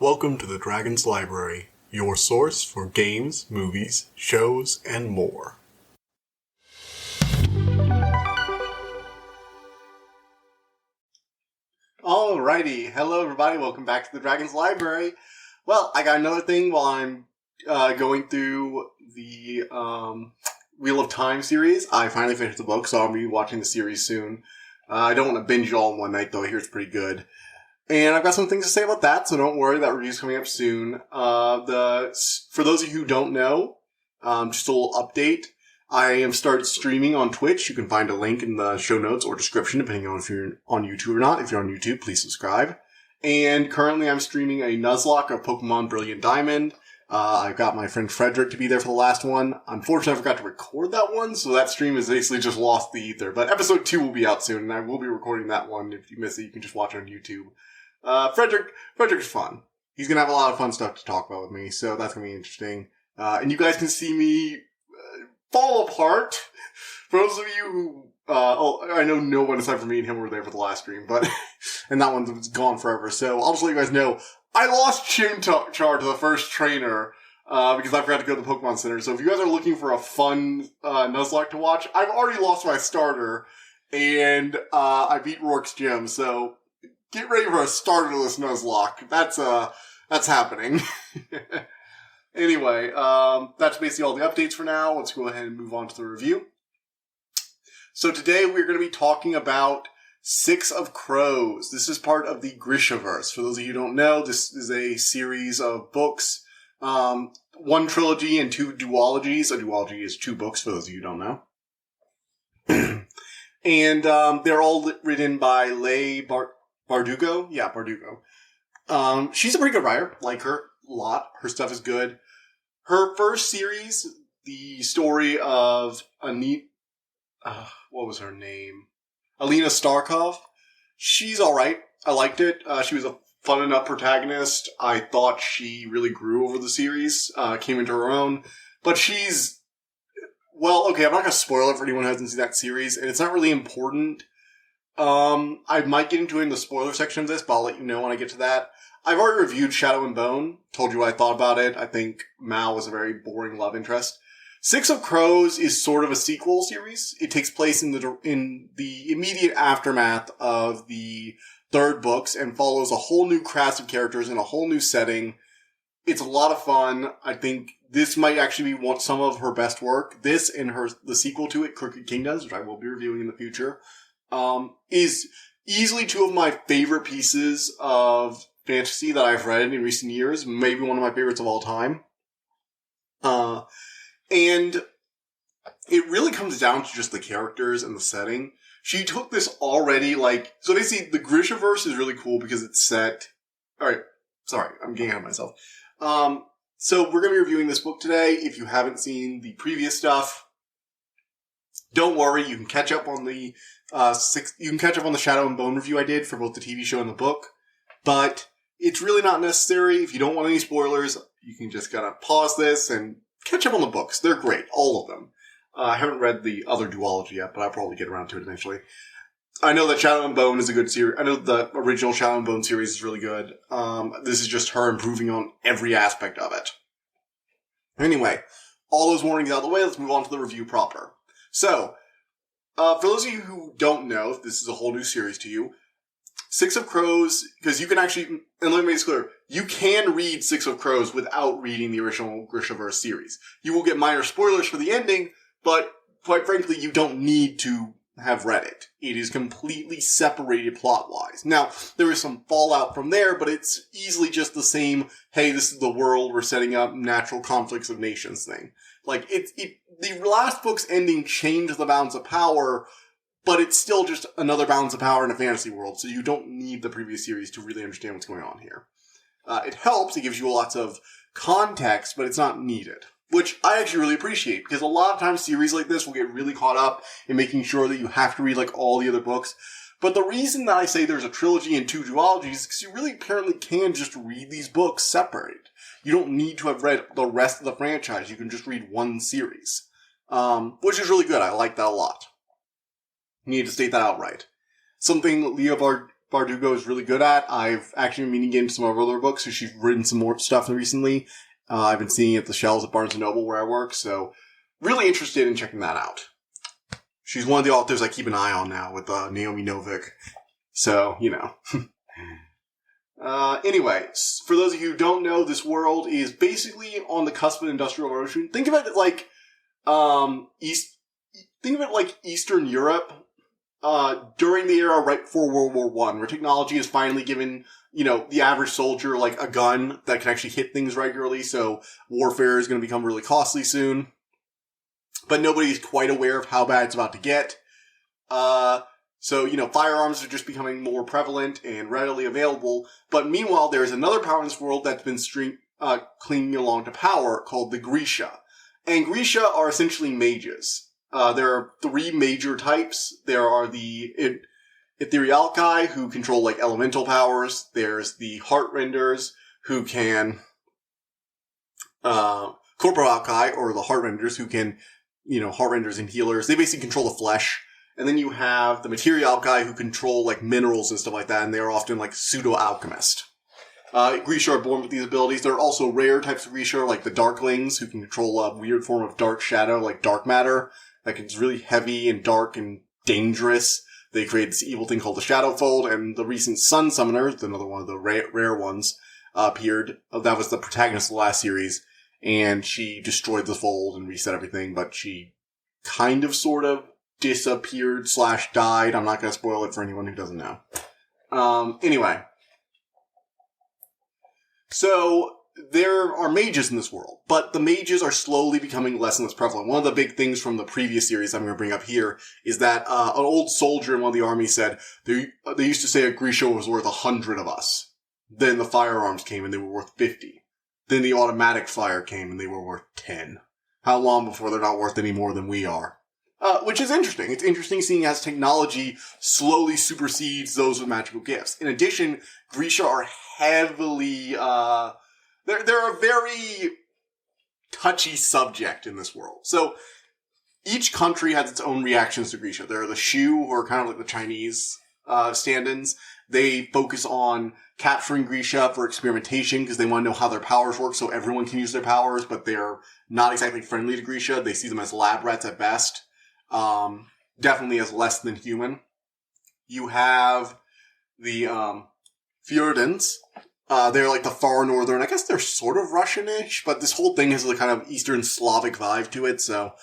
Welcome to the Dragon's Library, your source for games, movies, shows, and more. Alrighty, hello everybody, welcome back to the Dragon's Library. Well, I got another thing while I'm going through the Wheel of Time series. I finally finished the book, so I'll be watching the series soon. I don't want to binge it all in one night, though I hear it's pretty good. And I've got some things to say about that, so don't worry, that review's coming up soon. For those of you who don't know, just a little update. I have started streaming on Twitch. You can find a link in the show notes or description, depending on if you're on YouTube or not. If you're on YouTube, please subscribe. And currently I'm streaming a Nuzlocke of Pokemon Brilliant Diamond. I've got my friend Frederick to be there for the last one. Unfortunately, I forgot to record that one, so that stream is basically just lost the ether. But episode 2 will be out soon, and I will be recording that one. If you miss it, you can just watch it on YouTube. Frederick's fun. He's gonna have a lot of fun stuff to talk about with me, so that's gonna be interesting. And you guys can see me fall apart. For those of you who, I know no one aside from me and him were there for the last stream, but, and that one's gone forever, so I'll just let you guys know, I lost Chimchar to the first trainer, because I forgot to go to the Pokemon Center, so if you guys are looking for a fun, Nuzlocke to watch, I've already lost my starter, and, I beat Rourke's gym, so get ready for a starterless Nuzlocke. That's happening. Anyway, that's basically all the updates for now. Let's go ahead and move on to the review. So today we're going to be talking about Six of Crows. This is part of the Grishaverse. For those of you who don't know, this is a series of books. One trilogy and 2 duologies. A duology is 2 books, for those of you who don't know. And they're all written by Leigh Bardugo? Yeah, Bardugo. She's a pretty good writer. Like her a lot. Her stuff is good. Her first series, the story of what was her name? Alina Starkov. She's alright. I liked it. She was a fun enough protagonist. I thought she really grew over the series, came into her own. But she's, well, okay, I'm not gonna spoil it for anyone who hasn't seen that series, and it's not really important. I might get into it in the spoiler section of this, but I'll let you know when I get to that. I've already reviewed Shadow and Bone, told you what I thought about it. I think Mal was a very boring love interest. Six of Crows is sort of a sequel series. It takes place in the immediate aftermath of the 3rd books and follows a whole new cast of characters in a whole new setting. It's a lot of fun. I think this might actually be some of her best work. This and the sequel to it, Crooked Kingdoms, which I will be reviewing in the future, is easily 2 of my favorite pieces of fantasy that I've read in recent years. Maybe one of my favorites of all time. And it really comes down to just the characters and the setting. She took this already, so basically the Grishaverse is really cool because it's set... Alright, sorry, I'm getting ahead of myself. So we're going to be reviewing this book today. If you haven't seen the previous stuff, don't worry, you can catch up on the Shadow and Bone review I did for both the TV show and the book. But it's really not necessary. If you don't want any spoilers, you can just kind of pause this and catch up on the books. They're great, all of them. I haven't read the other duology yet, but I'll probably get around to it eventually. I know that Shadow and Bone is a good series. I know the original Shadow and Bone series is really good. This is just her improving on every aspect of it. Anyway, all those warnings out of the way, let's move on to the review proper. So, for those of you who don't know, this is a whole new series to you, Six of Crows, because you can actually, and let me make this clear, you can read Six of Crows without reading the original Grishaverse series. You will get minor spoilers for the ending, but quite frankly, you don't need to have read it. It is completely separated plot-wise. Now, there is some fallout from there, but it's easily just the same, hey, this is the world, we're setting up natural conflicts of nations thing. The last book's ending changed the balance of power, but it's still just another balance of power in a fantasy world, so you don't need the previous series to really understand what's going on here. It helps, it gives you lots of context, but it's not needed. Which I actually really appreciate, because a lot of times series like this will get really caught up in making sure that you have to read all the other books. But the reason that I say there's a trilogy and 2 duologies is because you really apparently can just read these books separate. You don't need to have read the rest of the franchise, you can just read one series. Which is really good, I like that a lot. You need to state that outright. Something Leigh Bardugo is really good at. I've actually been meaning to get into some of her other books, so she's written some more stuff recently. I've been seeing it at the shelves at Barnes & Noble where I work, so really interested in checking that out. She's one of the authors I keep an eye on now with Naomi Novik. So, you know. Anyway, for those of you who don't know, this world is basically on the cusp of industrial revolution. Think of it like Eastern Europe during the era right before World War I, where technology has finally given, you know, the average soldier like a gun that can actually hit things regularly, so warfare is going to become really costly soon. But nobody's quite aware of how bad it's about to get. So, you know, firearms are just becoming more prevalent and readily available. But meanwhile, there's another power in this world that's been clinging along to power called the Grisha. And Grisha are essentially mages. There are three major types. There are the Etherealkai, who control, like, elemental powers. There's the Heartrenders, who can, Corporalkai, or the Heartrenders, who can, you know, Heartrenders and healers. They basically control the flesh. And then you have the Materialkai, who control, like, minerals and stuff like that, and they're often, like, pseudo-alchemist. Grisha are born with these abilities. There are also rare types of Grisha, like the Darklings, who can control a weird form of dark shadow, like dark matter. Like, it's really heavy and dark and dangerous. They create this evil thing called the Shadowfold, and the recent Sun Summoner, another one of the rare ones, appeared. That was the protagonist of the last series, and she destroyed the fold and reset everything, but she kind of, sort of, disappeared / died. I'm not going to spoil it for anyone who doesn't know. Anyway. So, there are mages in this world, but the mages are slowly becoming less and less prevalent. One of the big things from the previous series I'm going to bring up here is that an old soldier in one of the armies said, they used to say a Grisha was worth 100 of us. Then the firearms came and they were worth 50. Then the automatic fire came and they were worth 10. How long before they're not worth any more than we are? Which is interesting. It's interesting seeing as technology slowly supersedes those with magical gifts. In addition, Grisha are heavily, they're a very touchy subject in this world. So, each country has its own reactions to Grisha. There are the Shu, who are kind of like the Chinese, stand-ins. They focus on capturing Grisha for experimentation because they want to know how their powers work so everyone can use their powers, but they're not exactly friendly to Grisha. They see them as lab rats at best. Definitely as less than human. You have the, Fjordans. They're like the far northern, I guess they're sort of Russian-ish, but this whole thing has a kind of Eastern Slavic vibe to it, so,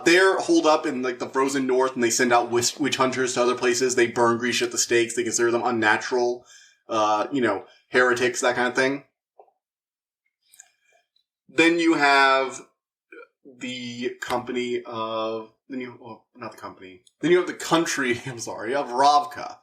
they're holed up in like the frozen north and they send out witch hunters to other places. They burn Grisha at the stakes. They consider them unnatural, heretics, that kind of thing. Then you have the company of, Then you have the country, of Ravka.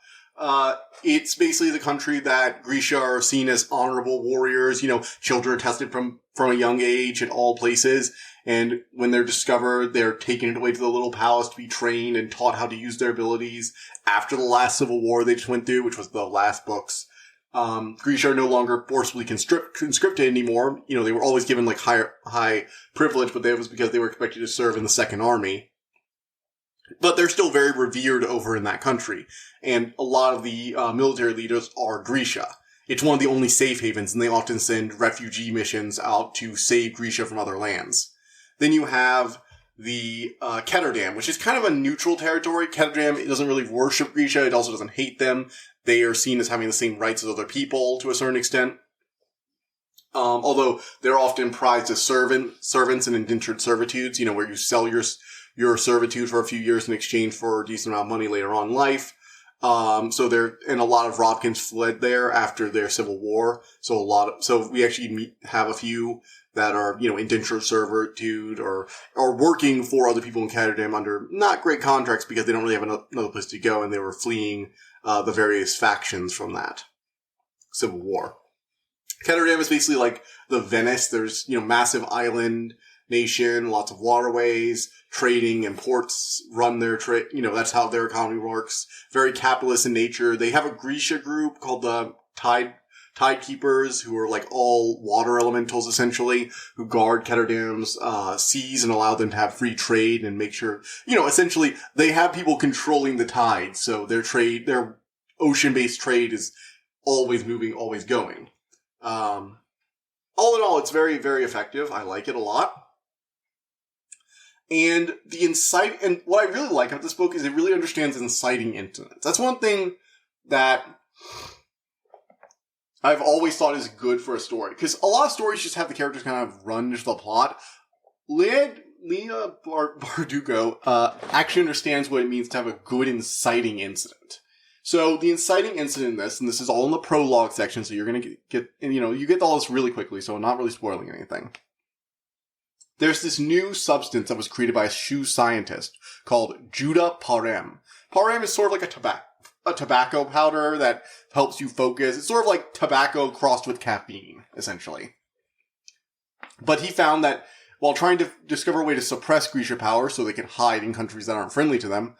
It's basically the country that Grisha are seen as honorable warriors. You know, children are tested from a young age at all places. And when they're discovered, they're taken away to the little palace to be trained and taught how to use their abilities. After the last civil war they just went through, which was the last books, Grisha are no longer forcibly conscripted anymore. You know, they were always given like high privilege, but that was because they were expected to serve in the Second Army. But they're still very revered over in that country. And a lot of the military leaders are Grisha. It's one of the only safe havens, and they often send refugee missions out to save Grisha from other lands. Then you have the Ketterdam, which is kind of a neutral territory. Ketterdam, it doesn't really worship Grisha. It also doesn't hate them. They are seen as having the same rights as other people to a certain extent. Although they're often prized as servants and indentured servitudes, you know, where you sell your servitude for a few years in exchange for a decent amount of money later on in life. And a lot of Robkins fled there after their civil war. So we actually have a few that are, you know, indentured servitude or working for other people in Ketterdam under not great contracts because they don't really have another place to go, and they were fleeing, the various factions from that civil war. Ketterdam is basically like the Venice. There's, you know, massive island nation, lots of waterways, trading and ports run their trade. You know, that's how their economy works. Very capitalist in nature. They have a Grisha group called the Tidekeepers, who are like all water elementals essentially, who guard Ketterdam's seas and allow them to have free trade and make sure, you know, essentially they have people controlling the tides. So their ocean-based trade is always moving, always going. All in all, it's very, very effective. I like it a lot. And and what I really like about this book is it really understands inciting incidents. That's one thing that I've always thought is good for a story. Because a lot of stories just have the characters kind of run into the plot. Leigh Bardugo actually understands what it means to have a good inciting incident. So the inciting incident in this, and this is all in the prologue section, so you're going to you get all this really quickly, so I'm not really spoiling anything. There's this new substance that was created by a shoe scientist called Judah Parem. Parem is sort of like a tobacco powder that helps you focus. It's sort of like tobacco crossed with caffeine, essentially. But he found that while trying to discover a way to suppress Grisha power so they can hide in countries that aren't friendly to them,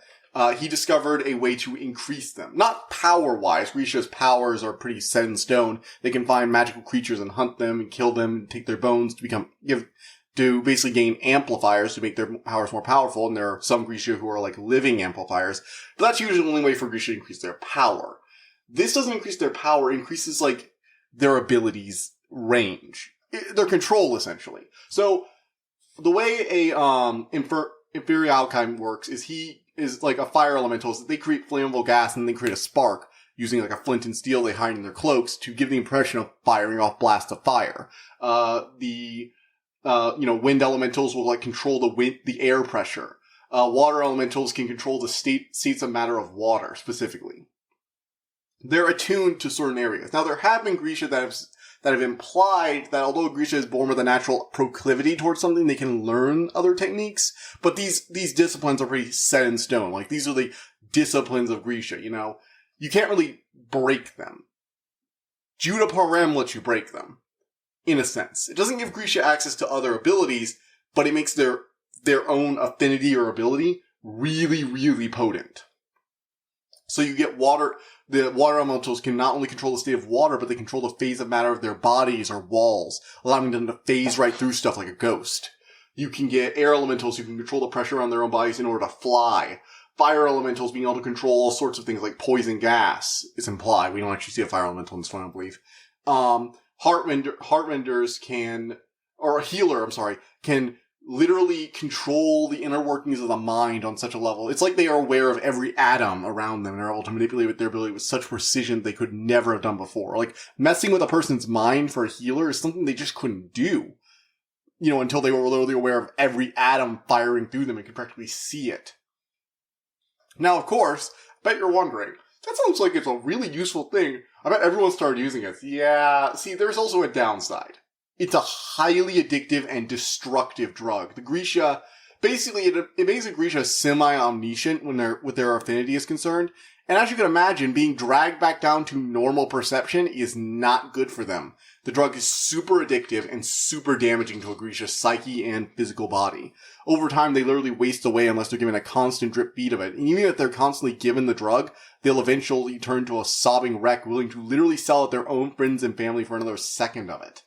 he discovered a way to increase them. Not power-wise. Grisha's powers are pretty set in stone. They can find magical creatures and hunt them and kill them and take their bones to basically gain amplifiers to make their powers more powerful, and there are some Grisha who are like living amplifiers, but that's usually the only way for Grisha to increase their power. This doesn't increase their power, it increases like their abilities' range. Their control, essentially. So, the way a inferior alchemy works is he is like a fire elemental, so they create flammable gas and then create a spark using like a flint and steel they hide in their cloaks to give the impression of firing off blasts of fire. Wind elementals will like control the air pressure. Water elementals can control the states of matter of water, specifically. They're attuned to certain areas. Now, there have been Grisha that have implied that although Grisha is born with a natural proclivity towards something, they can learn other techniques, but these disciplines are pretty set in stone. Like, these are the disciplines of Grisha, You can't really break them. Judah Parem lets you break them. In a sense. It doesn't give Grisha access to other abilities, but it makes their own affinity or ability really, really potent. So you get the water elementals can not only control the state of water, but they control the phase of matter of their bodies or walls, allowing them to phase right through stuff like a ghost. You can get air elementals who can control the pressure on their own bodies in order to fly. Fire elementals being able to control all sorts of things like poison gas is implied. We don't actually see a fire elemental in this one, I believe. Heartmenders can literally control the inner workings of the mind on such a level. It's like they are aware of every atom around them and are able to manipulate with their ability with such precision they could never have done before. Like, messing with a person's mind for a healer is something they just couldn't do. Until they were literally aware of every atom firing through them and could practically see it. Now, of course, I bet you're wondering, that sounds like it's a really useful thing. I bet everyone started using it. Yeah, see, there's also a downside. It's a highly addictive and destructive drug. The Grisha, basically, it makes a Grisha semi-omniscient when their affinity is concerned. And as you can imagine, being dragged back down to normal perception is not good for them. The drug is super addictive and super damaging to a Grisha's psyche and physical body. Over time, they literally waste away unless they're given a constant drip feed of it. And even if they're constantly given the drug, they'll eventually turn to a sobbing wreck willing to literally sell out their own friends and family for another second of it.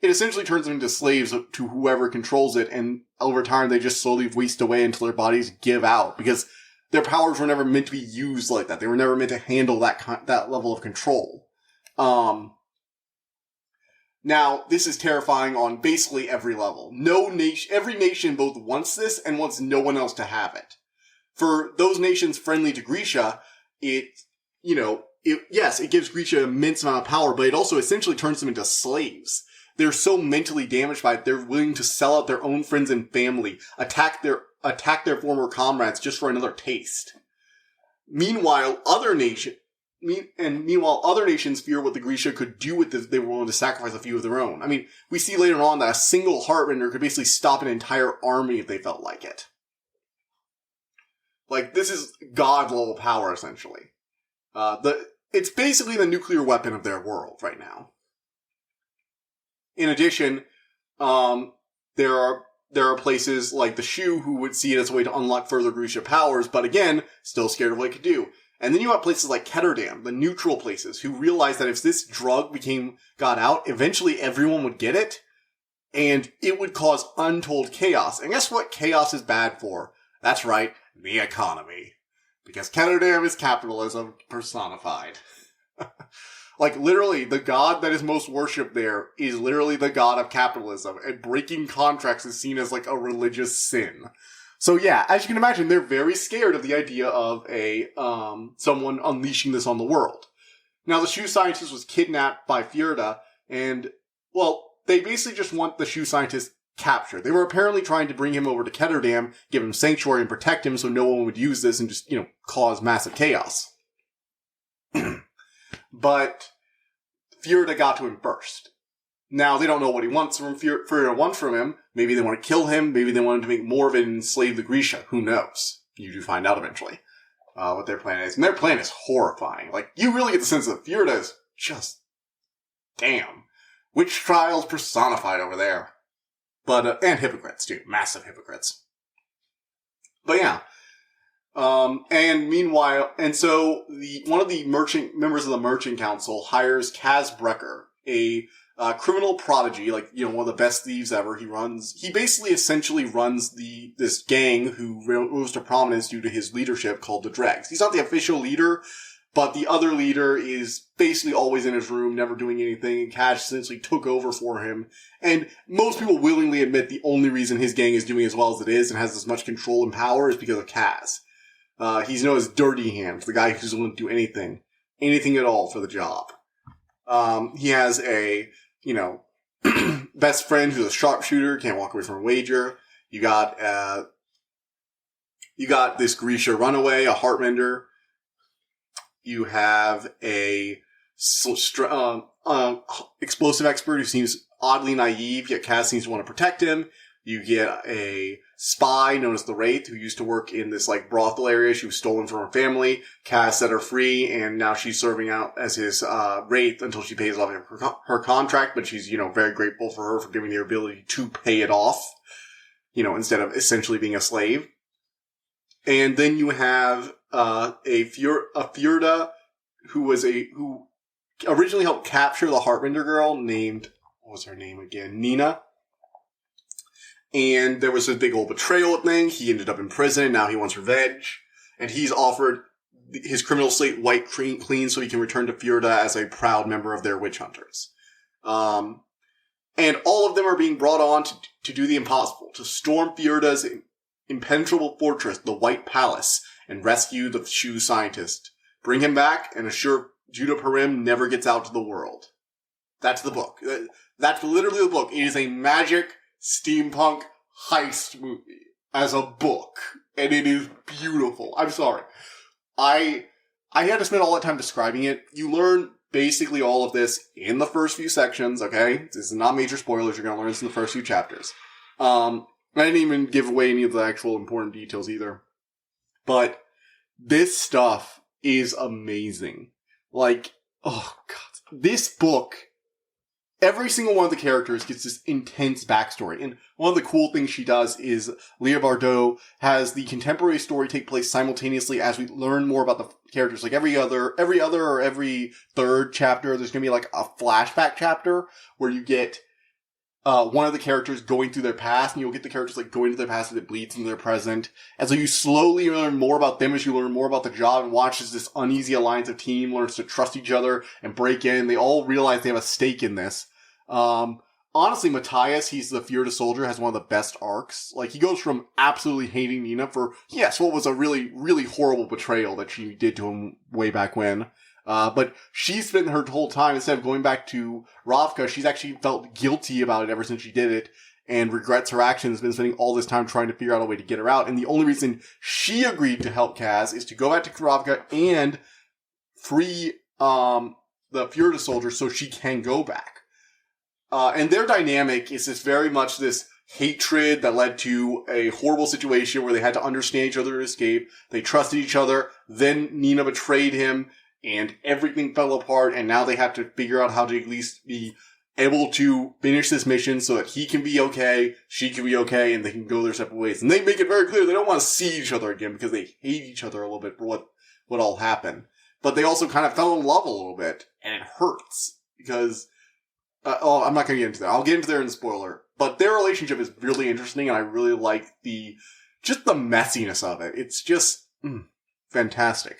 It essentially turns them into slaves to whoever controls it, and over time they just slowly waste away until their bodies give out, because their powers were never meant to be used like that. They were never meant to handle that level of control. Now, this is terrifying on basically every level. Every nation both wants this and wants no one else to have it. For those nations friendly to Grisha, it gives Grisha an immense amount of power, but it also essentially turns them into slaves. They're so mentally damaged by it, they're willing to sell out their own friends and family, attack their former comrades just for another taste. Meanwhile, other nations fear what the Grisha could do with this. They were willing to sacrifice a few of their own. I mean, we see later on that a single Heartrender could basically stop an entire army if they felt like it. Like, this is god-level power, essentially. It's basically the nuclear weapon of their world right now. In addition, there are places like the Shu who would see it as a way to unlock further Grisha powers, but again, still scared of what it could do. And then you have places like Ketterdam, the neutral places, who realized that if this drug got out, eventually everyone would get it, and it would cause untold chaos. And guess what chaos is bad for? That's right, the economy. Because Ketterdam is capitalism personified. Like, literally, the god that is most worshipped there is literally the god of capitalism, and breaking contracts is seen as, like, a religious sin. So yeah, as you can imagine, they're very scared of the idea of someone unleashing this on the world. Now, the shoe scientist was kidnapped by Fjorda, and, well, they basically just want the shoe scientist captured. They were apparently trying to bring him over to Ketterdam, give him sanctuary and protect him so no one would use this and just, cause massive chaos. But Fjorda got to him first. Now, they don't know what he wants from Fjorda wants from him. Maybe they want to kill him. Maybe they want him to make more of it and enslave the Grisha. Who knows? You do find out eventually what their plan is. And their plan is horrifying. Like, you really get the sense that Fjorda is just... damn. Witch trials personified over there. But, and hypocrites, too. Massive hypocrites. But yeah. And meanwhile, so one of the members of the Merchant Council hires Kaz Brecker, a criminal prodigy, like, one of the best thieves ever. He basically essentially runs this gang who rose to prominence due to his leadership called the Dregs. He's not the official leader, but the other leader is basically always in his room, never doing anything, and Kaz essentially took over for him. And most people willingly admit the only reason his gang is doing as well as it is and has as much control and power is because of Kaz. He's known as Dirty Hands, the guy who's willing to do anything at all for the job. He has a, best friend who's a sharpshooter, can't walk away from a wager. You got this Grisha runaway, a heartmender. You have a explosive expert who seems oddly naive, yet Kaz seems to want to protect him. You get a spy known as the Wraith, who used to work in this, brothel area. She was stolen from her family. Kaz set her free, and now she's serving out as his, Wraith until she pays off her contract, but she's, very grateful for her for giving the ability to pay it off, instead of essentially being a slave. And then you have, a Fjorda, who originally helped capture the Heartmender girl named, what was her name again? Nina. And there was a big old betrayal thing. He ended up in prison. Now he wants revenge. And he's offered his criminal slate wiped clean so he can return to Fjorda as a proud member of their witch hunters. And all of them are being brought on to do the impossible, to storm Fjorda's impenetrable fortress, the White Palace, and rescue the shoe scientist. Bring him back and assure Judah Parim never gets out to the world. That's the book. That's literally the book. It is a magic steampunk heist movie as a book, and it is beautiful. I'm sorry. I had to spend all that time describing it. You learn basically all of this in the first few sections, okay? This is not major spoilers. You're going to learn this in the first few chapters. I didn't even give away any of the actual important details either. But this stuff is amazing. Oh God. This book, every single one of the characters gets this intense backstory. And one of the cool things she does is Leigh Bardugo has the contemporary story take place simultaneously as we learn more about the characters. Like every third chapter, there's going to be a flashback chapter where you get one of the characters going through their past, and you'll get the characters going to their past as it bleeds into their present. And so you slowly learn more about them as you learn more about the job, and watch as this uneasy alliance of team learns to trust each other and break in. They all realize they have a stake in this. Honestly, Matthias, he's the Fjorda soldier, has one of the best arcs. He goes from absolutely hating Nina for, yes, what was a really, really horrible betrayal that she did to him way back when. But she's spent her whole time, instead of going back to Ravka, she's actually felt guilty about it ever since she did it, and regrets her actions, been spending all this time trying to figure out a way to get her out. And the only reason she agreed to help Kaz is to go back to Ravka and free, the Fjorda soldier so she can go back. And their dynamic is very much this hatred that led to a horrible situation where they had to understand each other to escape. They trusted each other. Then Nina betrayed him, and everything fell apart, and now they have to figure out how to at least be able to finish this mission so that he can be okay, she can be okay, and they can go their separate ways. And they make it very clear they don't want to see each other again because they hate each other a little bit for what all happened. But they also kind of fell in love a little bit, and it hurts because... I'm not going to get into that. I'll get into there in the spoiler. But their relationship is really interesting, and I really like the messiness of it. It's just fantastic.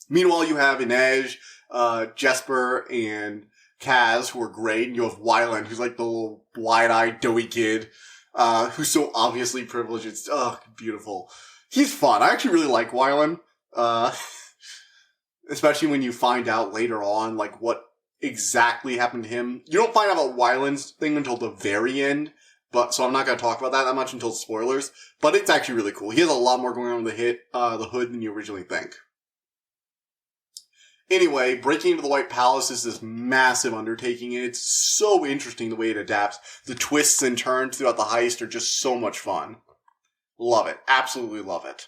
Meanwhile, you have Inej, Jesper, and Kaz, who are great, and you have Wyland, who's like the little wide-eyed, doughy kid, who's so obviously privileged. It's, beautiful. He's fun. I actually really like Wyland, especially when you find out later on, like, what exactly happened to him. You don't find out about Wyland's thing until the very end, so I'm not going to talk about that much until spoilers, but it's actually really cool. He has a lot more going on with the hood than you originally think. Anyway, breaking into the White Palace is this massive undertaking, and it's so interesting the way it adapts. The twists and turns throughout the heist are just so much fun. Love it. Absolutely love it.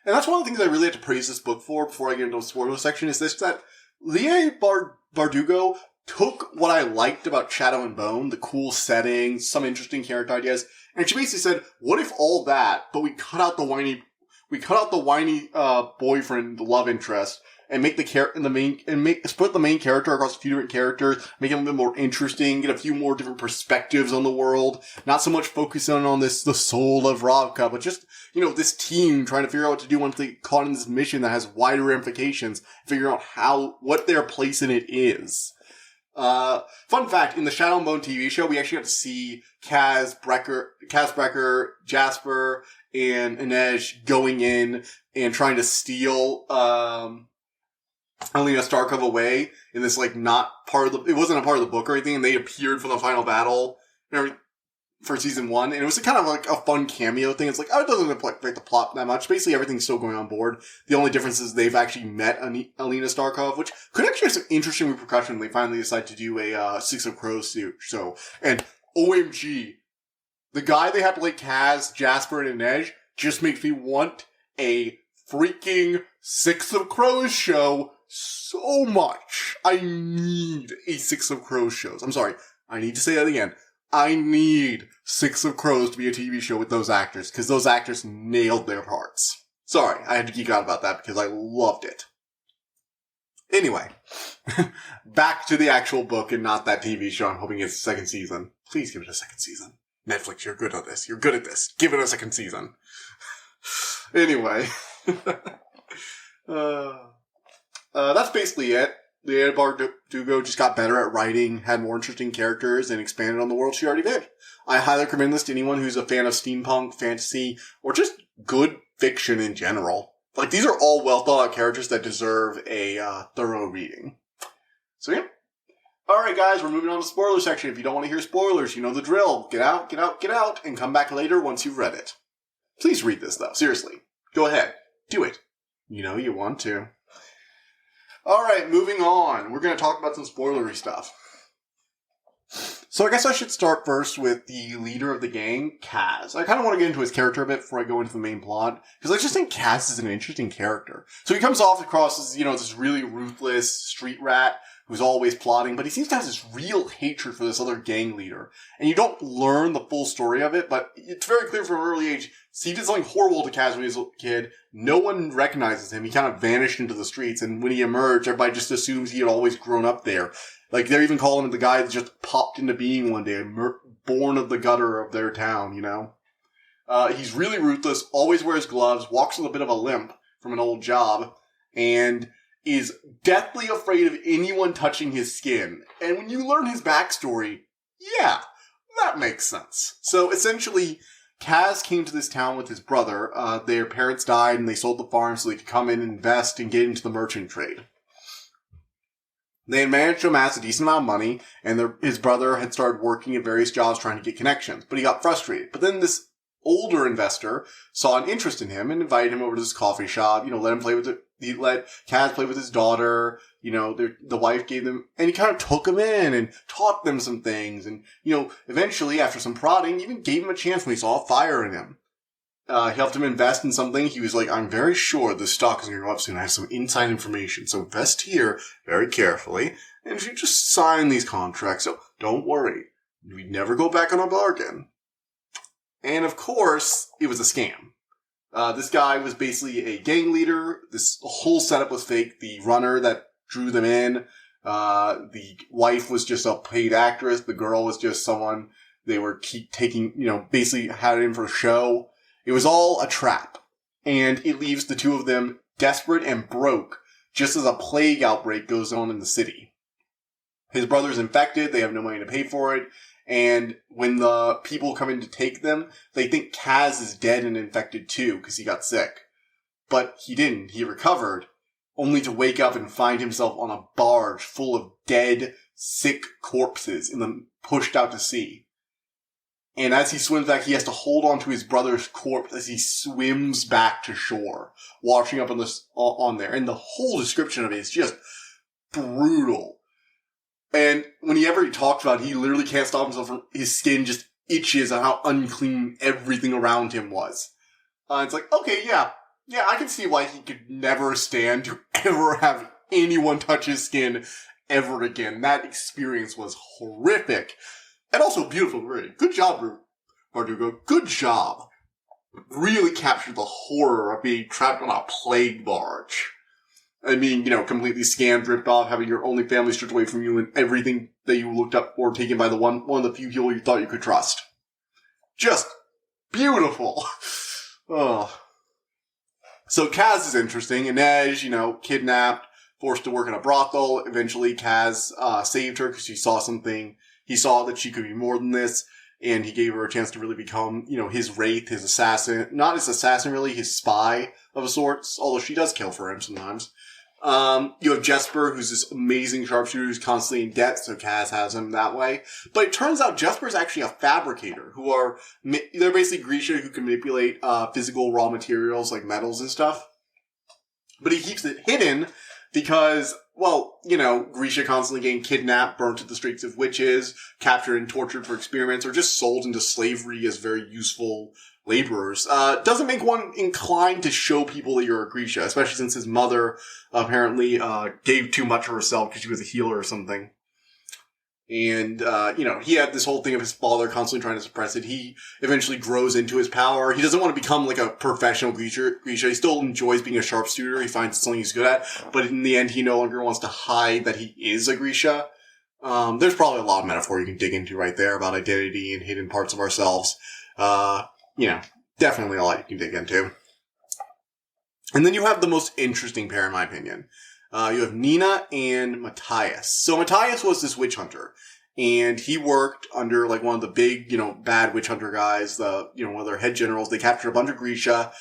And that's one of the things I really have to praise this book for before I get into the spoiler section, is that Leigh Bardugo took what I liked about Shadow and Bone, the cool settings, some interesting character ideas, and she basically said, what if all that, but we cut out the whiny boyfriend, the love interest, and make split the main character across a few different characters, make him a bit more interesting, get a few more different perspectives on the world, not so much focusing on the soul of Ravka, but just, this team trying to figure out what to do once they caught in this mission that has wider ramifications, figure out what their place in it is. Fun fact, in the Shadow and Bone TV show, we actually got to see Kaz Brecker, Jasper, and Inej going in and trying to steal, Alina Starkov away in this, it wasn't a part of the book or anything, and they appeared for the final battle for season 1, and it was kind of like a fun cameo thing. It's it doesn't affect the plot that much. Basically, everything's still going on board. The only difference is they've actually met Alina Starkov, which could actually have some interesting repercussion when they finally decide to do a Six of Crows show. And OMG, the guy they have to play Kaz, Jasper, and Inej just makes me want a freaking Six of Crows show so much. I need a Six of Crows show. I'm sorry. I need to say that again. I need Six of Crows to be a TV show with those actors, because those actors nailed their parts. Sorry, I had to geek out about that because I loved it. Anyway, back to the actual book and not that TV show. I'm hoping it's a second season. Please give it a second season. Netflix, you're good at this. You're good at this. Give it a second season. Anyway. That's basically it. Leigh Bardugo just got better at writing, had more interesting characters, and expanded on the world she already did. I highly recommend this to anyone who's a fan of steampunk, fantasy, or just good fiction in general. These are all well thought out characters that deserve a thorough reading. So yeah. Alright guys, we're moving on to the spoiler section. If you don't want to hear spoilers, you know the drill. Get out, and come back later once you've read it. Please read this though, seriously. Go ahead. Do it. You know you want to. Alright, moving on. We're going to talk about some spoilery stuff. So I guess I should start first with the leader of the gang, Kaz. I kind of want to get into his character a bit before I go into the main plot, because I just think Kaz is an interesting character. So he comes off across as, this really ruthless street rat who's always plotting, but he seems to have this real hatred for this other gang leader. And you don't learn the full story of it, but it's very clear from an early age. So he did something horrible to Kaz when he was a kid. No one recognizes him. He kind of vanished into the streets, and when he emerged, everybody just assumes he had always grown up there. They're even calling him the guy that just popped into being one day, born of the gutter of their town, He's really ruthless, always wears gloves, walks with a bit of a limp from an old job, and is deathly afraid of anyone touching his skin. And when you learn his backstory, yeah, that makes sense. So essentially, Kaz came to this town with his brother. Their parents died and they sold the farm so they could come in and invest and get into the merchant trade. They had managed to amass a decent amount of money, and his brother had started working at various jobs trying to get connections, but he got frustrated. But then this older investor saw an interest in him and invited him over to this coffee shop, let him play with it. He let Kaz play with his daughter, the wife gave them, and he kind of took him in and taught them some things. And, eventually, after some prodding, even gave him a chance when he saw a fire in him. He helped him invest in something. He was like, I'm very sure this stock is going to go up soon. I have some inside information. So invest here very carefully. And you just sign these contracts. So don't worry. We never go back on a bargain. And of course, it was a scam. This guy was basically a gang leader. This whole setup was fake. The runner that drew them in, the wife was just a paid actress. The girl was just someone they were basically had it in for a show. It was all a trap. And it leaves the two of them desperate and broke just as a plague outbreak goes on in the city. His brother's infected, they have no money to pay for it, and when the people come in to take them, they think Kaz is dead and infected too because he got sick. But he didn't. He recovered, only to wake up and find himself on a barge full of dead, sick corpses and then pushed out to sea. And as he swims back, he has to hold on to his brother's corpse as he swims back to shore, washing up on there. And the whole description of it is just brutal. And whenever he talks about it, he literally can't stop himself from his skin just itches on how unclean everything around him was. It's like, okay, yeah, I can see why he could never stand to ever have anyone touch his skin ever again. That experience was horrific. And also beautiful, really. Good job, Bardugo. Good job. Really captured the horror of being trapped on a plague barge. I mean, completely scammed, ripped off, having your only family stripped away from you and everything that you looked up for taken by one of the few people you thought you could trust. Just beautiful. Oh. So Kaz is interesting. Inej, kidnapped, forced to work in a brothel. Eventually Kaz saved her because she saw something. He saw that she could be more than this, and he gave her a chance to really become, his wraith, his assassin. Not his assassin, really, his spy of sorts, although she does kill for him sometimes. You have Jesper, who's this amazing sharpshooter who's constantly in debt, so Kaz has him that way. But it turns out Jesper is actually a fabricator, they're basically Grisha who can manipulate physical raw materials like metals and stuff. But he keeps it hidden because, Grisha constantly getting kidnapped, burnt at the strakes of witches, captured and tortured for experiments, or just sold into slavery as very useful laborers. Doesn't make one inclined to show people that you're a Grisha, especially since his mother apparently gave too much of herself because she was a healer or something. And, he had this whole thing of his father constantly trying to suppress it. He eventually grows into his power. He doesn't want to become like a professional Grisha. He still enjoys being a sharpshooter. He finds something he's good at. But in the end, he no longer wants to hide that he is a Grisha. There's probably a lot of metaphor you can dig into right there about identity and hidden parts of ourselves. Definitely a lot you can dig into. And then you have the most interesting pair, in my opinion. You have Nina and Matthias. So Matthias was this witch hunter, and he worked under one of the big, bad witch hunter guys, one of their head generals. They captured a bunch of Grisha,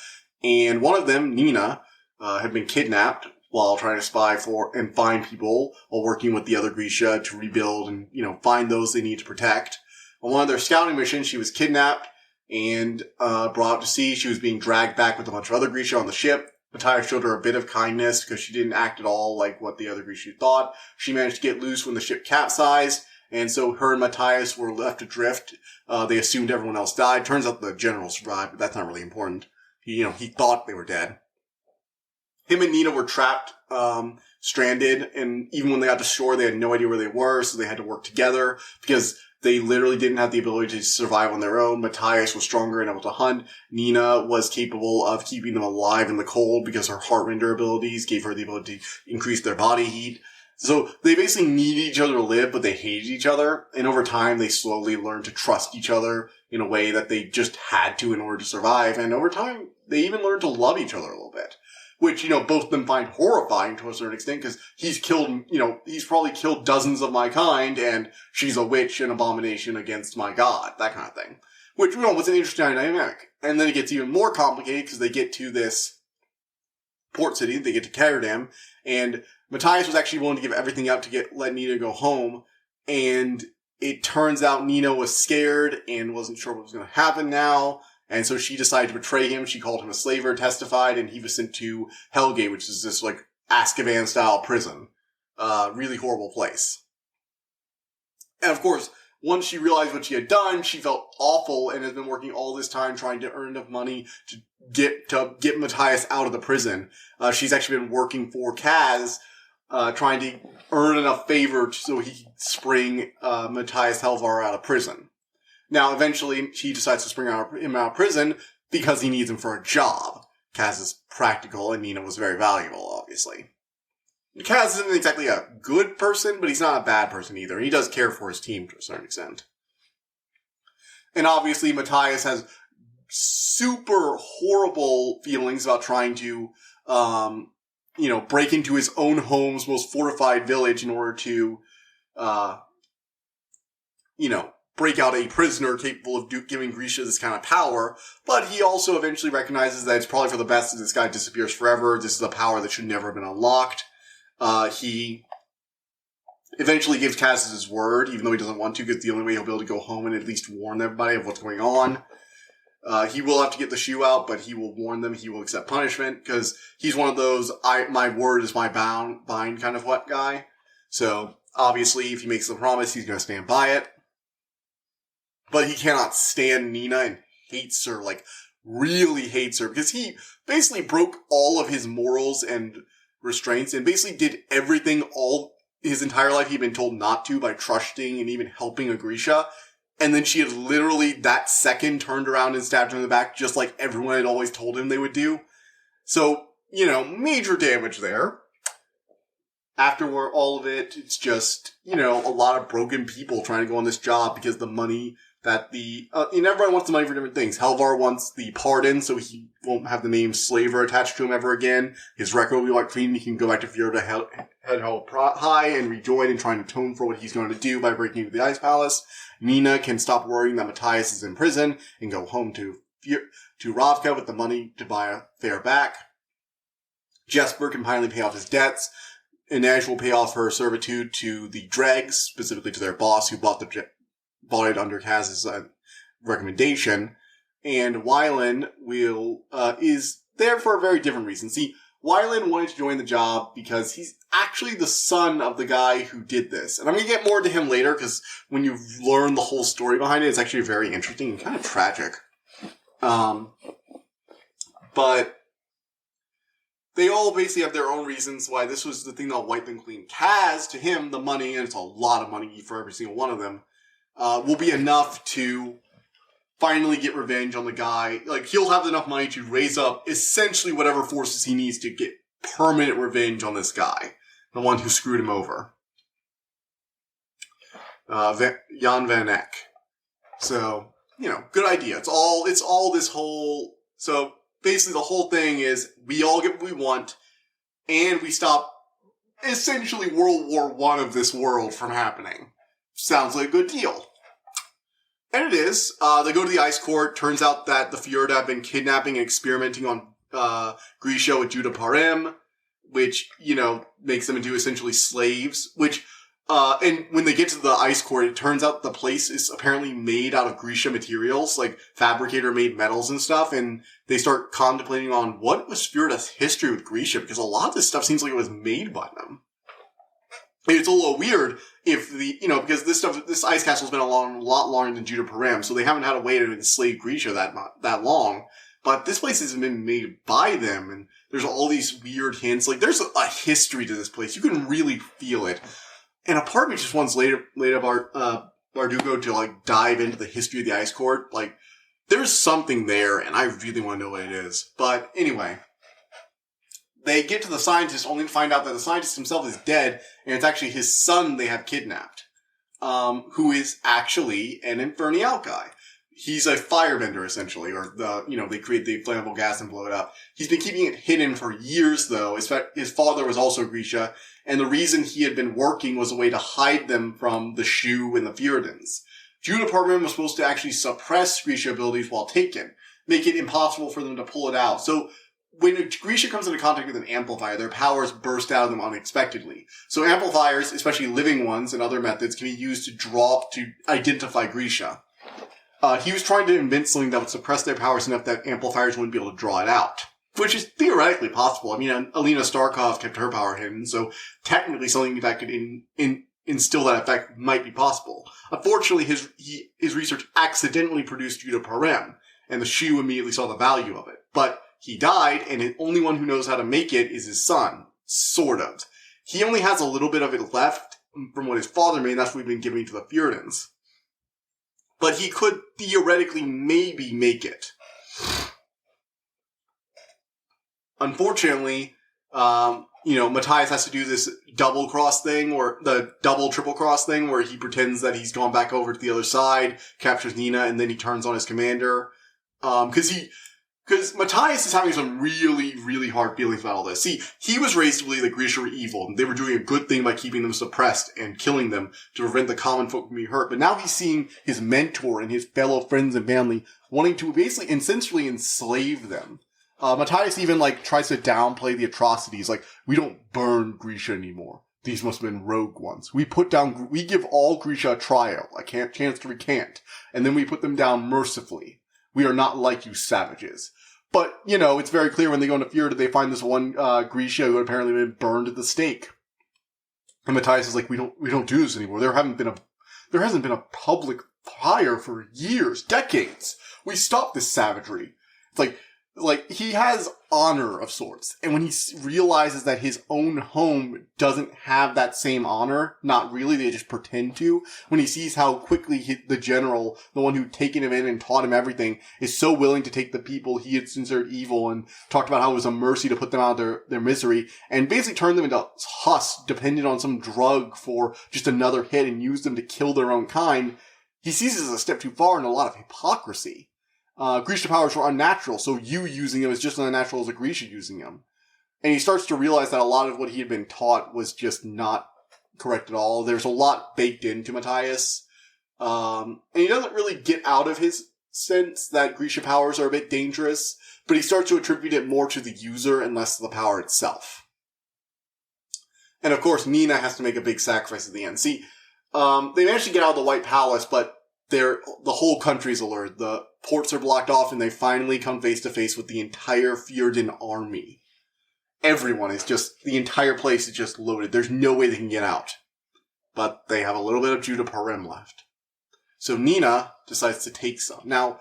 and one of them, Nina, had been kidnapped while trying to spy for and find people while working with the other Grisha to rebuild and, find those they need to protect. On one of their scouting missions, she was kidnapped and brought out to sea. She was being dragged back with a bunch of other Grisha on the ship. Matthias showed her a bit of kindness because she didn't act at all like what the other Grisha thought. She managed to get loose when the ship capsized, and so her and Matthias were left adrift. They assumed everyone else died. Turns out the general survived, but that's not really important. He thought they were dead. Him and Nina were trapped, stranded, and even when they got to shore, they had no idea where they were, so they had to work together because they literally didn't have the ability to survive on their own. Matthias was stronger and able to hunt. Nina was capable of keeping them alive in the cold because her heart render abilities gave her the ability to increase their body heat. So they basically needed each other to live, but they hated each other. And over time, they slowly learned to trust each other in a way that they just had to in order to survive. And over time, they even learned to love each other a little bit. Which, both of them find horrifying to a certain extent, because he's probably killed dozens of my kind, and she's a witch and abomination against my god, that kind of thing. Which, was an interesting dynamic. And then it gets even more complicated, because they get to this port city, they get to Caradam, and Matthias was actually willing to give everything up to let Nina go home, and it turns out Nina was scared and wasn't sure what was going to happen now. And so she decided to betray him. She called him a slaver, testified, and he was sent to Hellgate, which is this, Azkaban-style prison. Really horrible place. And of course, once she realized what she had done, she felt awful and has been working all this time trying to earn enough money to get Matthias out of the prison. She's actually been working for Kaz, trying to earn enough favor so he can spring Matthias Helvar out of prison. Now, eventually, she decides to spring him out of prison because he needs him for a job. Kaz is practical, and Nina was very valuable, obviously. Kaz isn't exactly a good person, but he's not a bad person either. He does care for his team to a certain extent. And obviously, Matthias has super horrible feelings about trying to break into his own home's most fortified village in order to, break out a prisoner capable of giving Grisha this kind of power. But he also eventually recognizes that it's probably for the best that this guy disappears forever. This is a power that should never have been unlocked. He eventually gives Kaz his word, even though he doesn't want to, because the only way he'll be able to go home and at least warn everybody of what's going on. He will have to get the shoe out, but he will warn them. He will accept punishment, because he's one of those, my word is my bind kind of guy. So, obviously, if he makes the promise, he's going to stand by it. But he cannot stand Nina and hates her, really hates her, because he basically broke all of his morals and restraints and basically did everything all his entire life he'd been told not to by trusting and even helping a Grisha. And then she had literally that second turned around and stabbed him in the back, just like everyone had always told him they would do. So, major damage there. After all of it, it's just, a lot of broken people trying to go on this job because the money that everyone wants the money for different things. Helvar wants the pardon, so he won't have the name Slaver attached to him ever again. His record will be wiped clean. He can go back to Fjorda head held high and rejoin and try and atone for what he's going to do by breaking into the Ice Palace. Nina can stop worrying that Matthias is in prison and go home to Ravka with the money to buy a fare back. Jesper can finally pay off his debts. Inaj will pay off her servitude to the Dregs, specifically to their boss who bought it under Kaz's recommendation. And Wylan is there for a very different reason. See, Wylan wanted to join the job because he's actually the son of the guy who did this. And I'm going to get more to him later, because when you learn the whole story behind it, it's actually very interesting and kind of tragic. But they all basically have their own reasons why this was the thing that wiped them clean. Kaz, to him, the money, and it's a lot of money for every single one of them, will be enough to finally get revenge on the guy. He'll have enough money to raise up essentially whatever forces he needs to get permanent revenge on this guy. The one who screwed him over. Jan van Eck. So, good idea. It's all this whole, so basically the whole thing is we all get what we want and we stop essentially World War I of this world from happening. Sounds like a good deal. And it is. They go to the ice court. Turns out that the Fjorda have been kidnapping and experimenting on Grisha with Judah Parim, which, makes them into essentially slaves. And when they get to the ice court, it turns out the place is apparently made out of Grisha materials, like fabricator-made metals and stuff, and they start contemplating on what was Fjorda's history with Grisha, because a lot of this stuff seems like it was made by them. It's a little weird if because this ice castle's been a lot longer than Judah Parim, so they haven't had a way to enslave Grisha that long. But this place has been made by them, and there's all these weird hints. There's a history to this place. You can really feel it. And a part of me just wants Leigh Bardugo to dive into the history of the ice court. There's something there, and I really want to know what it is. But anyway. They get to the scientist only to find out that the scientist himself is dead, and it's actually his son they have kidnapped, who is actually an Infernial guy. He's a firebender, essentially, or they create the flammable gas and blow it up. He's been keeping it hidden for years, though. His father was also Grisha, and the reason he had been working was a way to hide them from the Shu and the Fjordans. Judah Parim was supposed to actually suppress Grisha abilities while taken, make it impossible for them to pull it out. So, when Grisha comes into contact with an amplifier, their powers burst out of them unexpectedly. So amplifiers, especially living ones and other methods, can be used to identify Grisha. He was trying to invent something that would suppress their powers enough that amplifiers wouldn't be able to draw it out. Which is theoretically possible. Alina Starkov kept her power hidden, so technically something that could instill that effect might be possible. Unfortunately, his research accidentally produced Judah Parim, and the Shu immediately saw the value of it. But he died, and the only one who knows how to make it is his son. Sort of. He only has a little bit of it left from what his father made, and that's what we've been giving to the Fjordans. But he could theoretically maybe make it. Unfortunately, Matthias has to do this double cross thing, or the double triple cross thing, where he pretends that he's gone back over to the other side, captures Nina, and then he turns on his commander. Because Because Matthias is having some really, really hard feelings about all this. See, he was raised to believe that Grisha were evil, and they were doing a good thing by keeping them suppressed and killing them to prevent the common folk from being hurt. But now he's seeing his mentor and his fellow friends and family wanting to basically essentially enslave them. Matthias even, tries to downplay the atrocities. We don't burn Grisha anymore. These must have been rogue ones. We give all Grisha a trial, a chance to recant, and then we put them down mercifully. We are not like you savages. But, it's very clear when they go into Fjordan, they find this one, Grisha who had apparently been burned at the stake. And Matthias is like, we don't do this anymore. There hasn't been a public fire for years, decades. We stopped this savagery. It's like he has honor of sorts. And when he realizes that his own home doesn't have that same honor, not really, they just pretend to, when he sees how quickly the general, the one who'd taken him in and taught him everything, is so willing to take the people he had considered evil and talked about how it was a mercy to put them out of their misery, and basically turn them into husks dependent on some drug for just another hit and use them to kill their own kind, he sees it as a step too far and a lot of hypocrisy. Grisha powers were unnatural, so you using them is just as unnatural as a Grisha using them. And he starts to realize that a lot of what he had been taught was just not correct at all. There's a lot baked into Matthias. And he doesn't really get out of his sense that Grisha powers are a bit dangerous, but he starts to attribute it more to the user and less to the power itself. And of course, Nina has to make a big sacrifice at the end. See, they managed to get out of the White Palace, but the whole country's alerted. The ports are blocked off, and they finally come face to face with the entire Fjordan army. The entire place is just loaded. There's no way they can get out. But they have a little bit of Judah Parim left. So Nina decides to take some. Now,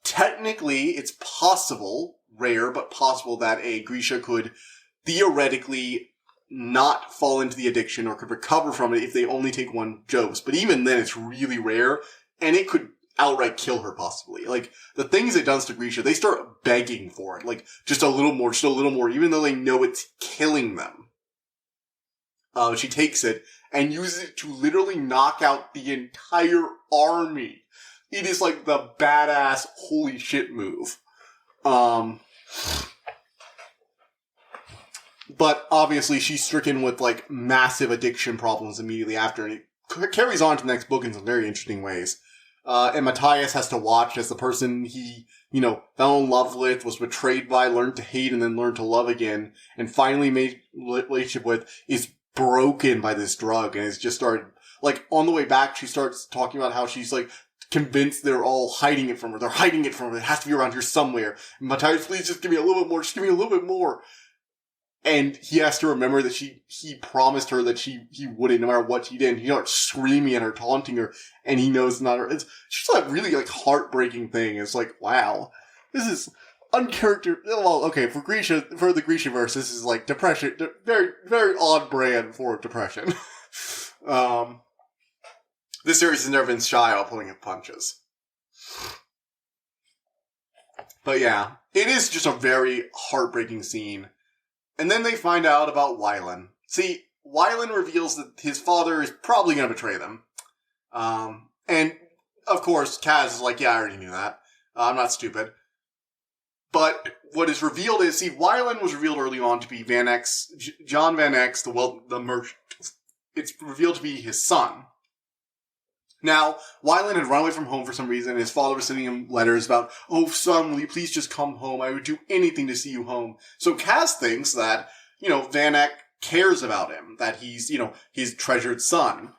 technically, it's possible, rare, but possible that a Grisha could theoretically not fall into the addiction or could recover from it if they only take one dose. But even then, it's really rare. And it could outright kill her, possibly. The things it does to Grisha, they start begging for it. Just a little more, even though they know it's killing them. She takes it and uses it to literally knock out the entire army. It is the badass holy shit move. But obviously she's stricken with massive addiction problems immediately after, and it carries on to the next book in some very interesting ways. And Matthias has to watch as the person he, fell in love with, was betrayed by, learned to hate, and then learned to love again, and finally made relationship with, is broken by this drug, and has just started, on the way back, she starts talking about how she's, convinced they're all hiding it from her. They're hiding it from her. It has to be around here somewhere. And Matthias, please just give me a little bit more. Just give me a little bit more. And he has to remember that he promised her that he wouldn't, no matter what she did. And he starts screaming at her, taunting her, and he knows it's not her. It's just a really, heartbreaking thing. It's wow, this is uncharacteristic. Well, okay, for the Grishaverse, this is depression, very, very odd brand for depression. This series has never been shy of pulling punches. But yeah, it is just a very heartbreaking scene. And then they find out about Wylan. See, Wylan reveals that his father is probably going to betray them. And, of course, Kaz is yeah, I already knew that. I'm not stupid. But what is revealed is, Wylan was revealed early on to be John Van X, the merchant. It's revealed to be his son. Now, Wylan had run away from home for some reason, and his father was sending him letters about, oh, son, will you please just come home? I would do anything to see you home. So Kaz thinks that, Van Eck cares about him, that he's, his treasured son.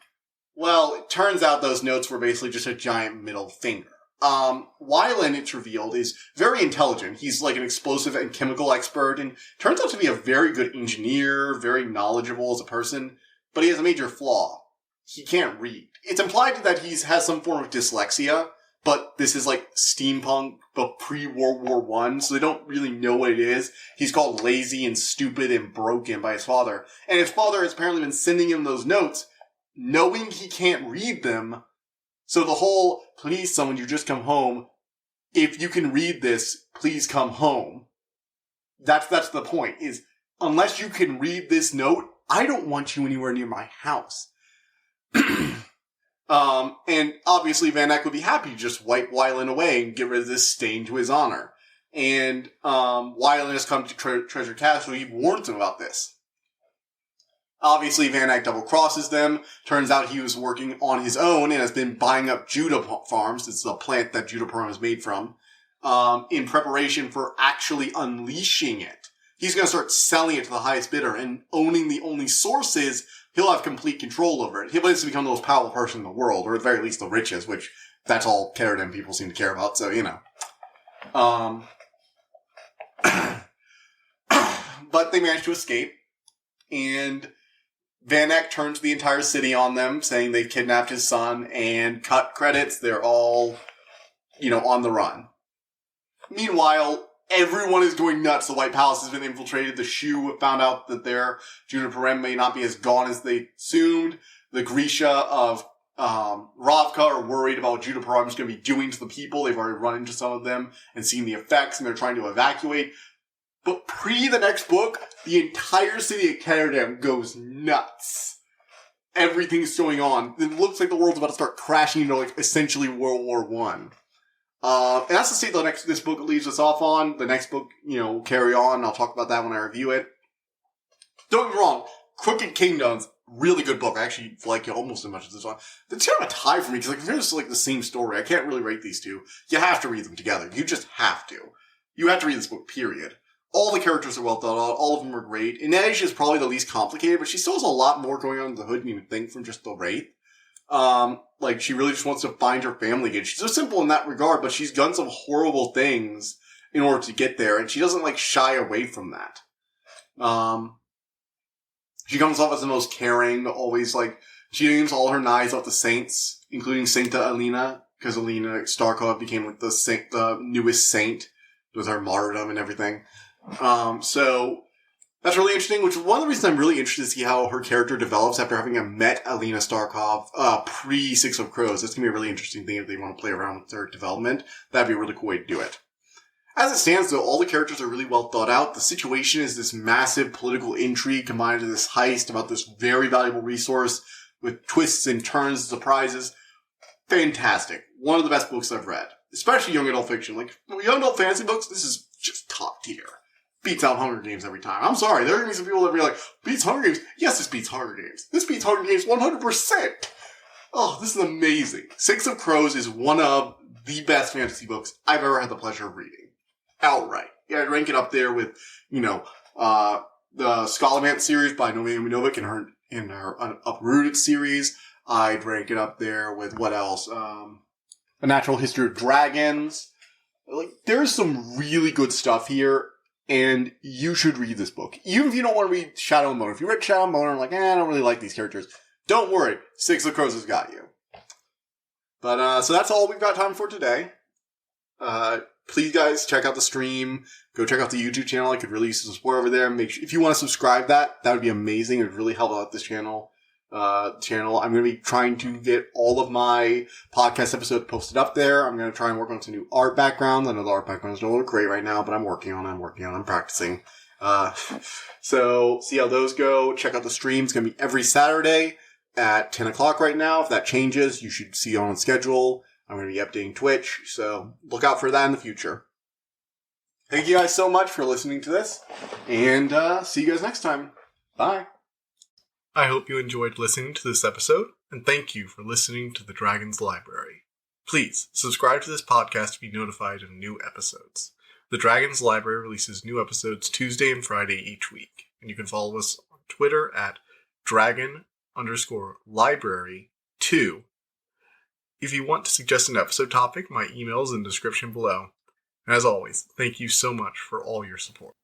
Well, it turns out those notes were basically just a giant middle finger. Wylan, it's revealed, is very intelligent. He's an explosive and chemical expert, and turns out to be a very good engineer, very knowledgeable as a person, but he has a major flaw. He can't read. It's implied that he has some form of dyslexia, but this is steampunk, but pre-World War I, so they don't really know what it is. He's called lazy and stupid and broken by his father. And his father has apparently been sending him those notes, knowing he can't read them. So the whole, please someone, you just come home. If you can read this, please come home. That's the point, is unless you can read this note, I don't want you anywhere near my house. And obviously Van Eck would be happy to just wipe Wylan away and get rid of this stain to his honor. And Wily has come to Treasure Castle. He warns him about this. Obviously, Van Eyck double-crosses them. Turns out he was working on his own and has been buying up Judah farms. It's the plant that Judah Param is made from. In preparation for actually unleashing it. He's going to start selling it to the highest bidder, and owning the only sources, he'll have complete control over it. He'll basically become the most powerful person in the world, or at the very least the richest, which that's all Carradine people seem to care about, so, you know. But they manage to escape, and Van Eyck turns the entire city on them, saying they've kidnapped his son, and cut credits, they're all, on the run. Meanwhile, everyone is going nuts. The White Palace has been infiltrated. The Shu found out that their Judah Param may not be as gone as they assumed. The Grisha of Ravka are worried about what Judah Param is going to be doing to the people. They've already run into some of them and seen the effects, and they're trying to evacuate. But the next book, the entire city of Carradine goes nuts. Everything's going on. It looks like the world's about to start crashing into, essentially World War I. And that's the state this book leaves us off on. The next book, will carry on. I'll talk about that when I review it. Don't get me wrong. Crooked Kingdoms, really good book. I actually like it almost as much as this one. It's kind of a tie for me, because they're just the same story. I can't really rate these two. You have to read them together. You just have to. You have to read this book, period. All the characters are well thought out. All of them are great. Inej is probably the least complicated, but she still has a lot more going on in the hood than you would think from just the Wraith. She really just wants to find her family again. She's so simple in that regard, but she's done some horrible things in order to get there, and she doesn't, shy away from that. She comes off as the most caring, always, she names all her knights off the saints, including Sainta Alina, because Alina Starkov became, the newest saint with her martyrdom and everything. So that's really interesting, which is one of the reasons I'm really interested to see how her character develops after having met Alina Starkov, pre-Six of Crows. That's going to be a really interesting thing if they want to play around with their development. That'd be a really cool way to do it. As it stands, though, all the characters are really well thought out. The situation is this massive political intrigue combined with this heist about this very valuable resource with twists and turns and surprises. Fantastic. One of the best books I've read. Especially young adult fiction. Young adult fantasy books, this is just top tier. Beats out Hunger Games every time. I'm sorry, there are going to be some people that will be like, beats Hunger Games? Yes, this beats Hunger Games. This beats Hunger Games 100%. Oh, this is amazing. Six of Crows is one of the best fantasy books I've ever had the pleasure of reading. Outright. Yeah, I'd rank it up there with, the Scholomance series by Naomi Novik in her Uprooted series. I'd rank it up there with what else? A Natural History of Dragons. There's some really good stuff here. And you should read this book. Even if you don't want to read Shadow and Boner. If you read Shadow and Boner and I don't really like these characters, don't worry. Six of Crows has got you. But, so that's all we've got time for today. Please, guys, check out the stream. Go check out the YouTube channel. I could really use some support over there. Make sure, if you want to subscribe that would be amazing. It would really help out this channel. I'm going to be trying to get all of my podcast episodes posted up there. I'm going to try and work on some new art backgrounds. I know the art backgrounds don't look great right now, but I'm working on it. I'm practicing. So see how those go. Check out the stream. It's going to be every Saturday at 10 o'clock right now. If that changes, you should see it on schedule. I'm going to be updating Twitch, so look out for that in the future. Thank you guys so much for listening to this, and see you guys next time. Bye. I hope you enjoyed listening to this episode, and thank you for listening to the Dragon's Library. Please subscribe to this podcast to be notified of new episodes. The Dragon's Library releases new episodes Tuesday and Friday each week, and you can follow us on Twitter at dragon_library2. If you want to suggest an episode topic, my email is in the description below. And as always, thank you so much for all your support.